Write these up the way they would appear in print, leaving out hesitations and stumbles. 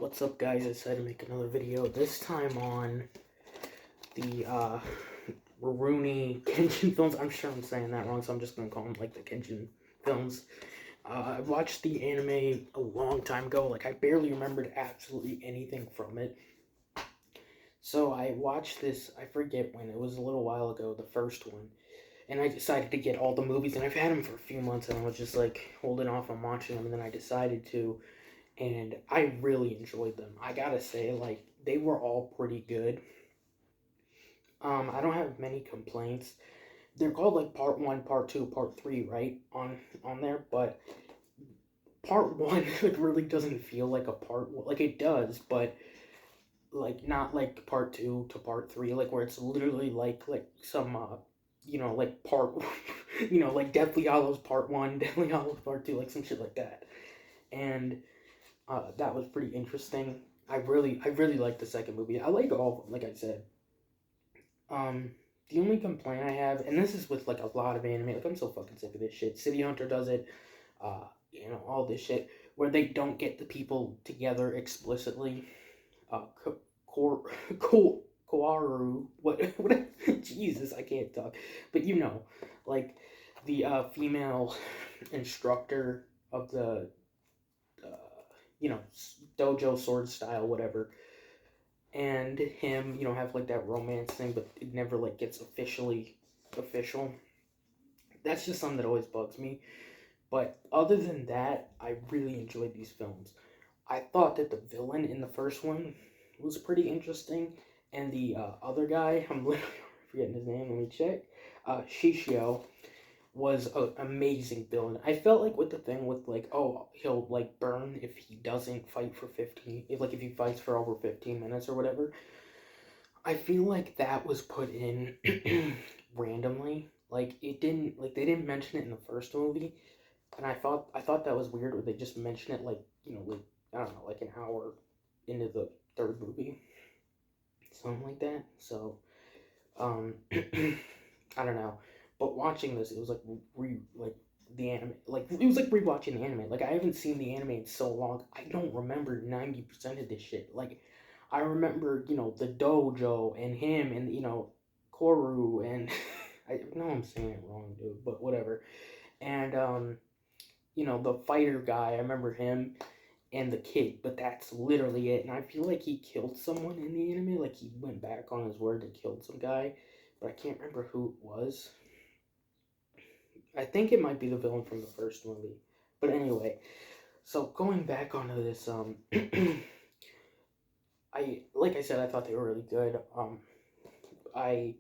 What's up, guys? I decided to make another video, this time on the RUROUNI KENSHIN films. I'm sure I'm saying that wrong, so I'm just gonna call them like the KENSHIN films. I watched the anime a long time ago, like I barely remembered absolutely anything from it. So I watched this, I forget when, it was a little while ago, the first one. And I decided to get all the movies, and I've had them for a few months, and I was just like holding off on watching them, and then I decided to. And I really enjoyed them. I gotta say, like, they were all pretty good. I don't have many complaints. They're called like part one, part two, part three, right? On there, but part one like really doesn't feel like a part one. Like it does, but like not like part two to part three, like where it's literally like some like part like Deathly Hallows part one, Deathly Hallows part two, like some shit like that. And that was pretty interesting. I really like the second movie. I like all of them, like I said. Um, the only complaint I have, and this is with like a lot of anime, like I'm so fucking sick of this shit. City Hunter does it, all this shit where they don't get the people together explicitly. Kor, Koaru, what? Jesus, I can't talk. But like the female instructor of the dojo sword style, whatever, and him, have like that romance thing, but it never like gets officially official. That's just something that always bugs me. But other than that, I really enjoyed these films. I thought that the villain in the first one was pretty interesting, and the other guy, I'm literally forgetting his name. Let me check. Shishio was an amazing villain. I felt like with the thing with like, oh, he'll like burn if he doesn't fight for 15, if he fights for over 15 minutes or whatever. I feel like that was put in randomly. Like they didn't mention it in the first movie, and I thought that was weird. Or they just mention it like like I don't know, like an hour into the third movie, something like that. So I don't know. But watching this, it was like like the anime, like it was like rewatching the anime. Like I haven't seen the anime in so long. I don't remember 90% of this shit. Like I remember, the dojo and him and Koru and I know I'm saying it wrong, dude, but whatever. And the fighter guy, I remember him and the kid, but that's literally it. And I feel like he killed someone in the anime, like he went back on his word and killed some guy, but I can't remember who it was. I think it might be the villain from the first movie. But anyway, so going back onto this, like I said, I thought they were really good. I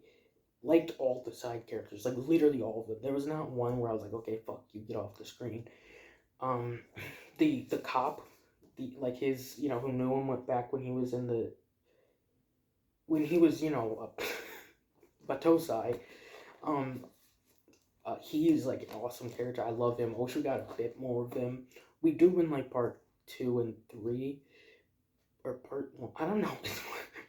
liked all the side characters, like literally all of them. There was not one where I was like, okay, fuck you, get off the screen. Um, the cop, his, who knew him went back when he was Batosai. Um, he is like an awesome character. I love him. I wish we got a bit more of him. We do in like part 2 and 3, or well, I don't know.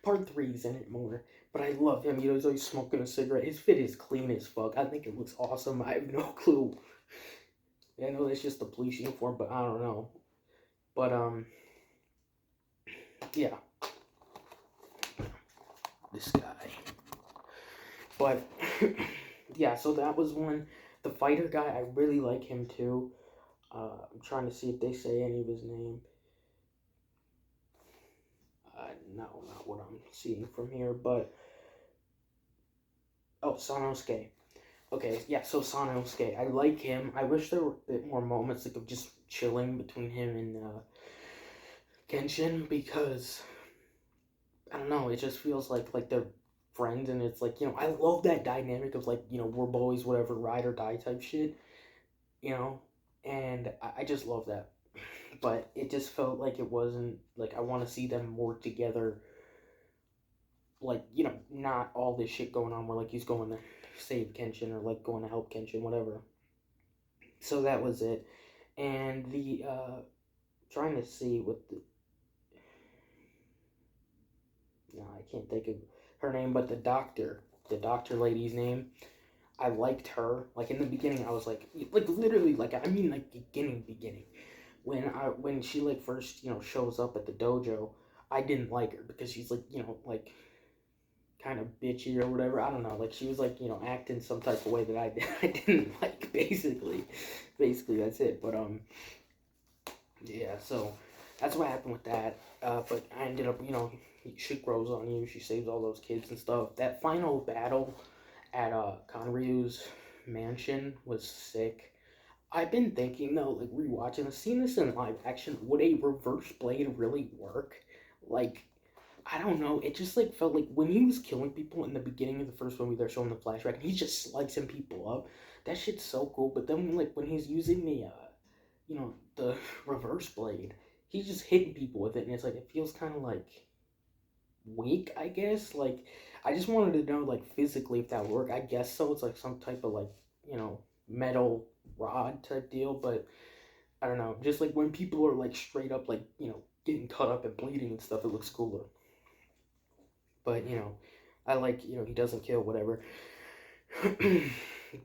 Part 3 is in it more, but I love him. He's always smoking a cigarette. His fit is clean as fuck. I think it looks awesome. I have no clue. I know that's just the police uniform, but I don't know. But yeah, this guy. But yeah, so that was one. The fighter guy, I really like him too. I'm trying to see if they say any of his name. No, not what I'm seeing from here, but oh, Sanosuke. Okay, yeah, so Sanosuke, I like him. I wish there were a bit more moments like of just chilling between him and Kenshin, because I don't know, it just feels like they're friends, and it's like, I love that dynamic of like, we're boys, whatever, ride or die type shit, and I just love that. But it just felt like it wasn't like I want to see them more together, like, not all this shit going on where like he's going to save Kenshin or like going to help Kenshin, whatever. So that was it. And the trying to see what the no, I can't think of her name, but the doctor lady's name. I liked her. Like in the beginning, I was like literally, like I mean, like beginning. when she like first shows up at the dojo, I didn't like her because she's like like kind of bitchy or whatever. I don't know. Like she was like acting some type of way that I didn't like. Basically that's it. But yeah. So that's what happened with that. But I ended up she grows on you. She saves all those kids and stuff. That final battle at Conryu's mansion was sick. I've been thinking though, like rewatching this, seeing this in live action, would a reverse blade really work? Like, I don't know. It just like felt like when he was killing people in the beginning of the first movie, they're showing the flashback, and he's just slicing people up. That shit's so cool. But then like when he's using the reverse blade, he's just hitting people with it, and it's like it feels kind of like weak, I guess. Like, I just wanted to know like physically if that would work. I guess so. It's like some type of like metal rod type deal, but I don't know. Just like when people are like straight up like getting cut up and bleeding and stuff, it looks cooler. But I like he doesn't kill whatever.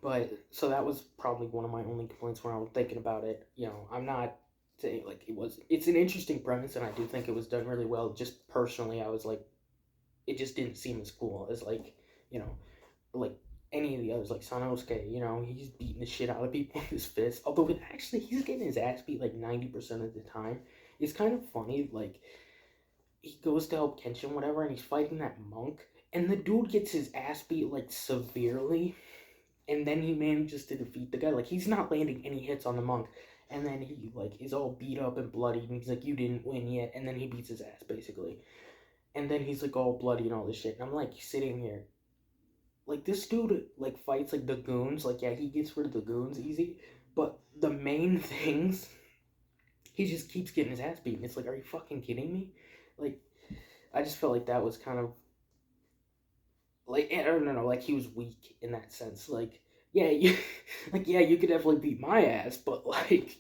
But so that was probably one of my only complaints when I was thinking about it. I'm not saying like it's an interesting premise, and I do think it was done really well. Just personally, I was like, it just didn't seem as cool as like you know like any of the others, like Sanosuke. He's beating the shit out of people with his fist. Although actually he's getting his ass beat like 90% of the time. It's kind of funny. Like he goes to help Kenshin, whatever, and he's fighting that monk, and the dude gets his ass beat like severely, and then he manages to defeat the guy. Like he's not landing any hits on the monk, and then he like is all beat up and bloody, and he's like, "You didn't win yet," and then he beats his ass basically, and then he's like all bloody and all this shit, and I'm like sitting here, like this dude like fights like the goons, like yeah he gets rid of the goons easy, but the main things he just keeps getting his ass beaten. It's like, are you fucking kidding me? Like I just felt like that was kind of like I don't know, like he was weak in that sense. Like yeah, like yeah, you could definitely beat my ass, but like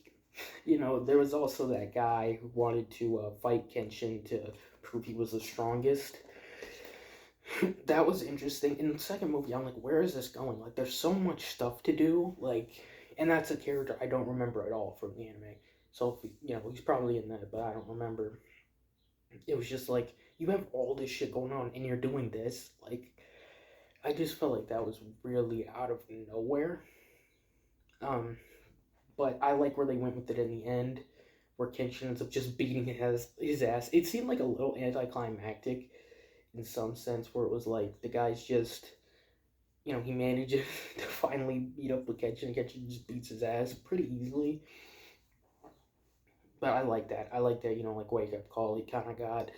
there was also that guy who wanted to fight Kenshin to prove he was the strongest. That was interesting. In the second movie, I'm like, where is this going? Like, there's so much stuff to do. Like, and that's a character I don't remember at all from the anime. So, he's probably in that, but I don't remember. It was just like, you have all this shit going on, and you're doing this. Like, I just felt like that was really out of nowhere. Um, but I like where they went with it in the end, where Kenshin ends up just beating his ass. It seemed like a little anticlimactic in some sense, where it was like the guy's just, he manages to finally beat up with Kenshin. Kenshin just beats his ass pretty easily. But I like that. I like that, like wake up call he kind of got.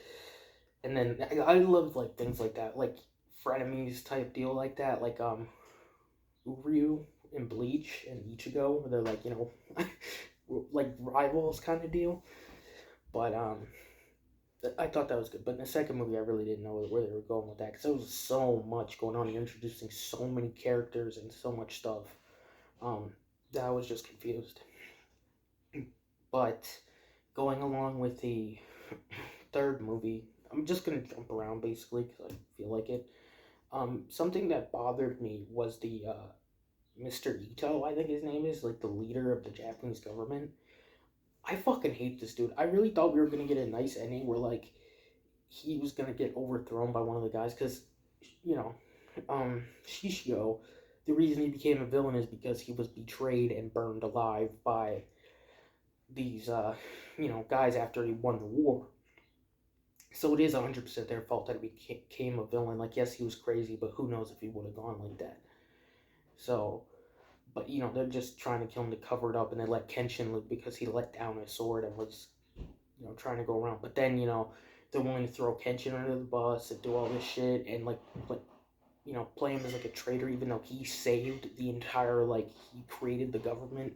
And then I love like things like that, like frenemies type deal like that, like Uryu and Bleach and Ichigo, where they're like like rivals kind of deal. But I thought that was good. But in the second movie, I really didn't know where they were going with that because there was so much going on. You're introducing so many characters and so much stuff that I was just confused. But going along with the third movie, I'm just gonna jump around basically because I feel like it. Something that bothered me was the Mr. Ito, I think his name is, like the leader of the Japanese government. I fucking hate this dude. I really thought we were gonna get a nice ending where like he was gonna get overthrown by one of the guys because you know, Shishio, the reason he became a villain is because he was betrayed and burned alive by these guys after he won the war. So it is 100% their fault that he became a villain. Like yes, he was crazy, but who knows if he would have gone like that. So but they're just trying to kill him to cover it up, and they let Kenshin live because he let down his sword and was trying to go around. But then they're willing to throw Kenshin under the bus and do all this shit and like play him as like a traitor, even though he saved the entire he created the government.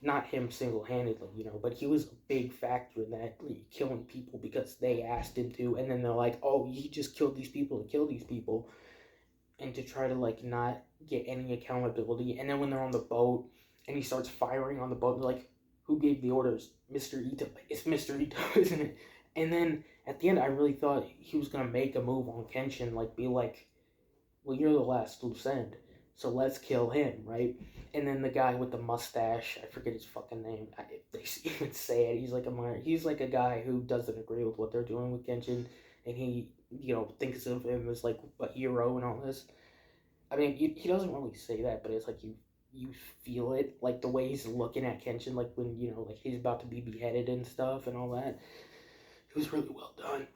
Not him single-handedly, but he was a big factor in that, killing people because they asked him to, and then they're like, oh, he just killed these people to kill these people, and to try to not get any accountability. And then when they're on the boat and he starts firing on the boat, they're like, who gave the orders? Mr. Ito. It's Mr. Ito, isn't it? And then at the end, I really thought he was gonna make a move on Kenshin, be like, well, you're the last loose end. So let's kill him, right? And then the guy with the mustache, I forget his fucking name. They even say it. He's like a guy who doesn't agree with what they're doing with Kenshin, and he, thinks of him as like a hero and all this. I mean, he doesn't really say that, but it's like you feel it, like the way he's looking at Kenshin, like when like he's about to be beheaded and stuff and all that. It was really well done.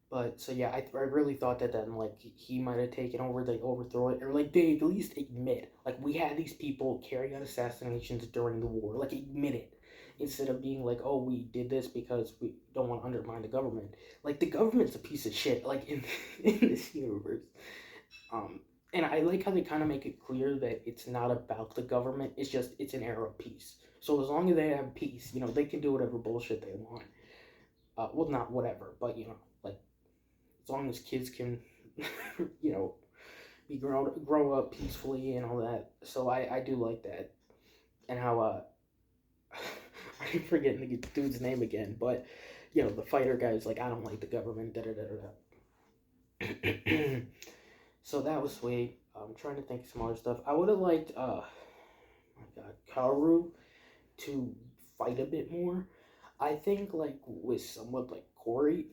But so yeah, I really thought that then like he might have taken over, they overthrow it, or like they at least admit like we had these people carry out assassinations during the war, like admit it, instead of being like, oh, we did this because we don't want to undermine the government. Like the government's a piece of shit, like in in this universe. Um, and I like how they kind of make it clear that it's not about the government. It's an era of peace. So as long as they have peace, they can do whatever bullshit they want. Well, not whatever, but like as long as kids can, you know, grow up peacefully and all that. So I do like that, and how I keep forgetting the dude's name again, but the fighter guy's like, I don't like the government. Da da da da. So that was sweet. I'm trying to think of some other stuff. I would have liked, my God, Kaoru to fight a bit more. I think like with someone like Corey,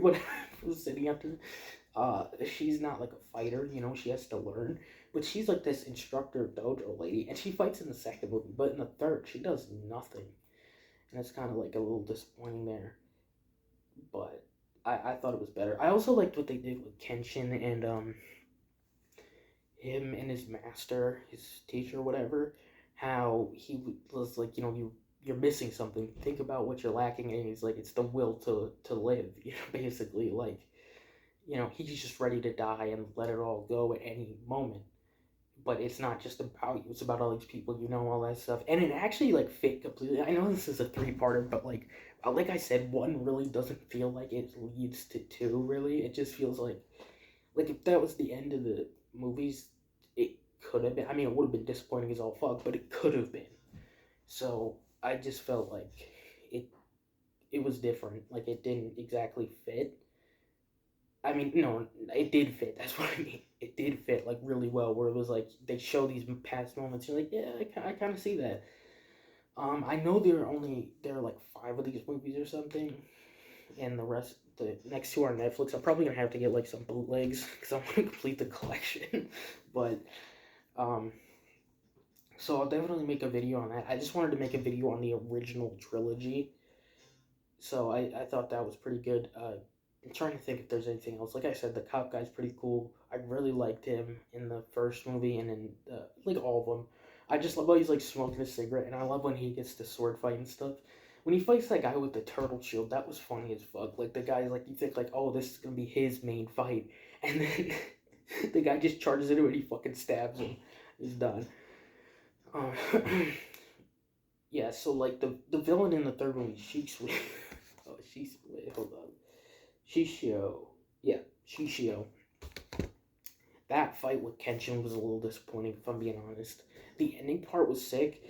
whatever was sitting after, she's not like a fighter. She has to learn. But she's like this instructor dojo lady, and she fights in the second movie. But in the third, she does nothing, and it's kind of like a little disappointing there. But I thought it was better. I also liked what they did with Kenshin and him and his master, his teacher, whatever, how he was like, you're missing something. Think about what you're lacking, and he's like, it's the will to live. Basically, like, he's just ready to die and let it all go at any moment. But it's not just about you; it's about all these people, all that stuff, and it actually like fit completely. I know this is a three-parter, but like I said, one really doesn't feel like it leads to two. Really, it just feels like if that was the end of the movies, it could have been. I mean, it would have been disappointing as all fuck, but it could have been. So I just felt like it it was different. Like it didn't exactly fit. I mean, no, it did fit. That's what I mean. It did fit like really well. Where it was like they show these past moments. You're like, yeah, I kind of see that. I know there are like five of these movies or something, and the next two are on Netflix. I'm probably gonna have to get like some bootlegs because I want to complete the collection. But um, so I'll definitely make a video on that. I just wanted to make a video on the original trilogy, so I thought that was pretty good. I'm trying to think if there's anything else. Like I said, the cop guy's pretty cool. I really liked him in the first movie and in like all of them. I just love how he's like smoking a cigarette, and I love when he gets to sword fight and stuff. When he fights that guy with the turtle shield, that was funny as fuck. Like the guy's like, you think like, oh, this is gonna be his main fight, and then the guy just charges into it and he fucking stabs him. He's done. Uh, yeah, so like the villain in the third movie, oh, wait, hold on. Shishio. Yeah, Shishio. That fight with Kenshin was a little disappointing, if I'm being honest. The ending part was sick,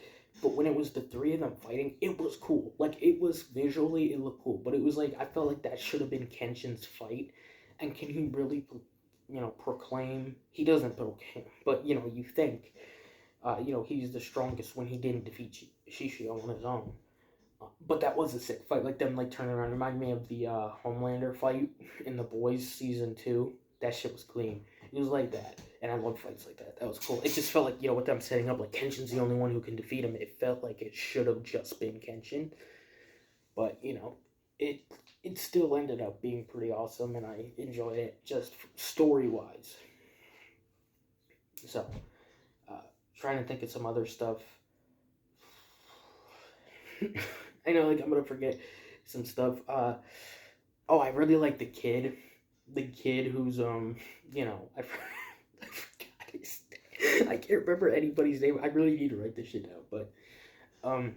but when it was the three of them fighting, it was cool. Like, it was visually, it looked cool. But it was like, I felt like that should have been Kenshin's fight. And can he really, proclaim? He doesn't proclaim, but, you think, he's the strongest when he didn't defeat Shishio on his own. But that was a sick fight. Like them, like turning around, reminded me of the Homelander fight in The Boys season 2. That shit was clean. It was like that, and I love fights like that. That was cool. It just felt like with them setting up, like Kenshin's the only one who can defeat him. It felt like it should have just been Kenshin, but it it still ended up being pretty awesome, and I enjoyed it just story wise. So, uh, trying to think of some other stuff. I know, like I'm gonna forget some stuff. Oh, I really like the kid who's I forgot his name. I can't remember anybody's name. I really need to write this shit down. But um,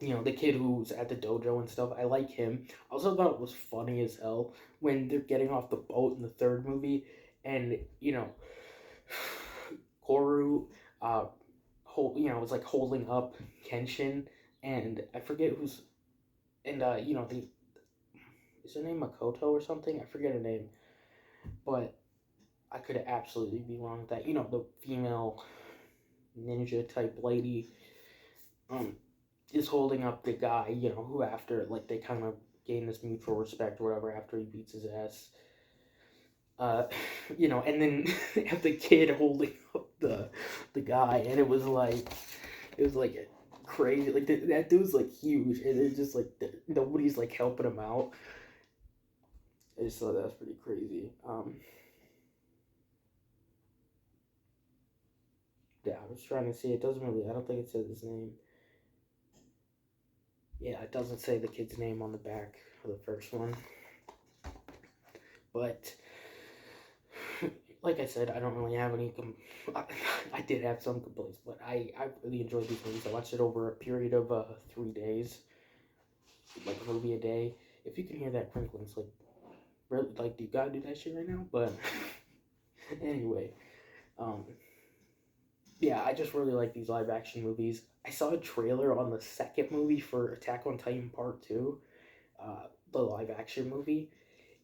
the kid who's at the dojo and stuff. I like him. I also thought it was funny as hell when they're getting off the boat in the third movie, and Koru, was like holding up Kenshin, and I forget who's, and is her name Makoto or something? I forget her name, but I could absolutely be wrong with that. You know, the female ninja type lady um is holding up the guy, you know, who after like they kind of gain this mutual respect or whatever after he beats his ass. Uh, you know, and then have the kid holding up the guy, and it was like crazy. Like that dude's like huge, and it's just like nobody's like helping him out. I just thought that was pretty crazy. Yeah, I was trying to see. It doesn't really. I don't think it says his name. Yeah, it doesn't say the kid's name on the back of the first one. But like I said, I don't really have any. I did have some complaints, but I really enjoyed these movies. I watched it over a period of 3 days, like a movie a day. If you can hear that crinkling, it's like really like, do you gotta do that shit right now? But anyway, um, yeah, I just really like these live action movies. I saw a trailer on the second movie for Attack on Titan Part Two, the live action movie,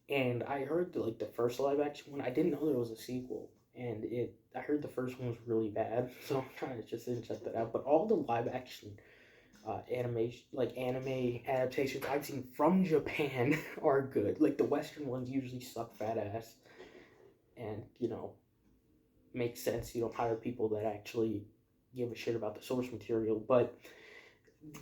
and I heard like the first live action one. I didn't know there was a sequel, and it. I heard the first one was really bad, so I'm kind of just didn't check that out. But all the live action animation, like anime adaptations I've seen from Japan are good. Like the Western ones usually suck fat ass, and you know makes sense. You don't hire people that actually give a shit about the source material, but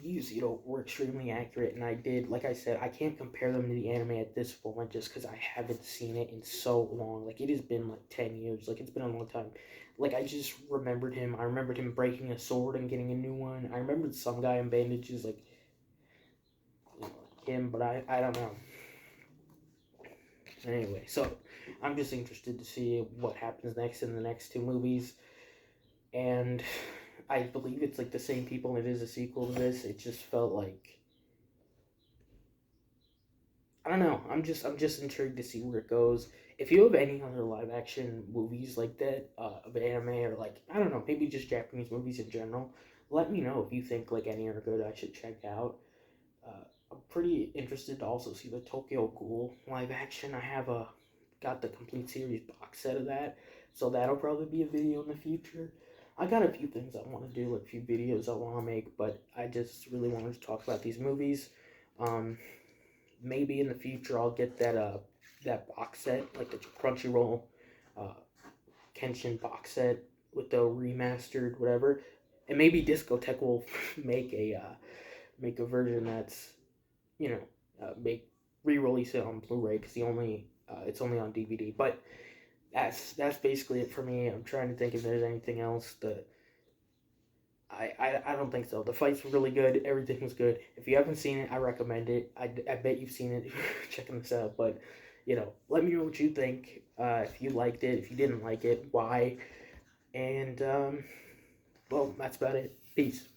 these, you know, were extremely accurate. And I did, like I said, I can't compare them to the anime at this point just because I haven't seen it in so long. Like, it has been like 10 years. Like, it's been a long time. Like, I just remembered him. I remembered him breaking a sword and getting a new one. I remembered some guy in bandages, like, you know, like him, but I don't know. Anyway, so I'm just interested to see what happens next in the next two movies. And I believe it's like the same people. It is a sequel to this. It just felt like I don't know. I'm just intrigued to see where it goes. If you have any other live action movies like that, of anime or like I don't know, maybe just Japanese movies in general, let me know if you think like any are good. I should check out. I'm pretty interested to also see the Tokyo Ghoul live action. I have got the complete series box set of that, so that'll probably be a video in the future. I got a few things I want to do, like a few videos I want to make, but I just really wanted to talk about these movies. Um, Maybe in the future I'll get that box set, like the Crunchyroll uh, Kenshin box set with the remastered whatever, and maybe Discotech will make a version that's you know make re-release it on Blu-ray because the only it's only on DVD. But that's basically it for me. I'm trying to think if there's anything else that I don't think so. The fights were really good. Everything was good. If you haven't seen it, I recommend it. I bet you've seen it checking this out. But, you know, let me know what you think. If you liked it, if you didn't like it, why. And, well, that's about it. Peace.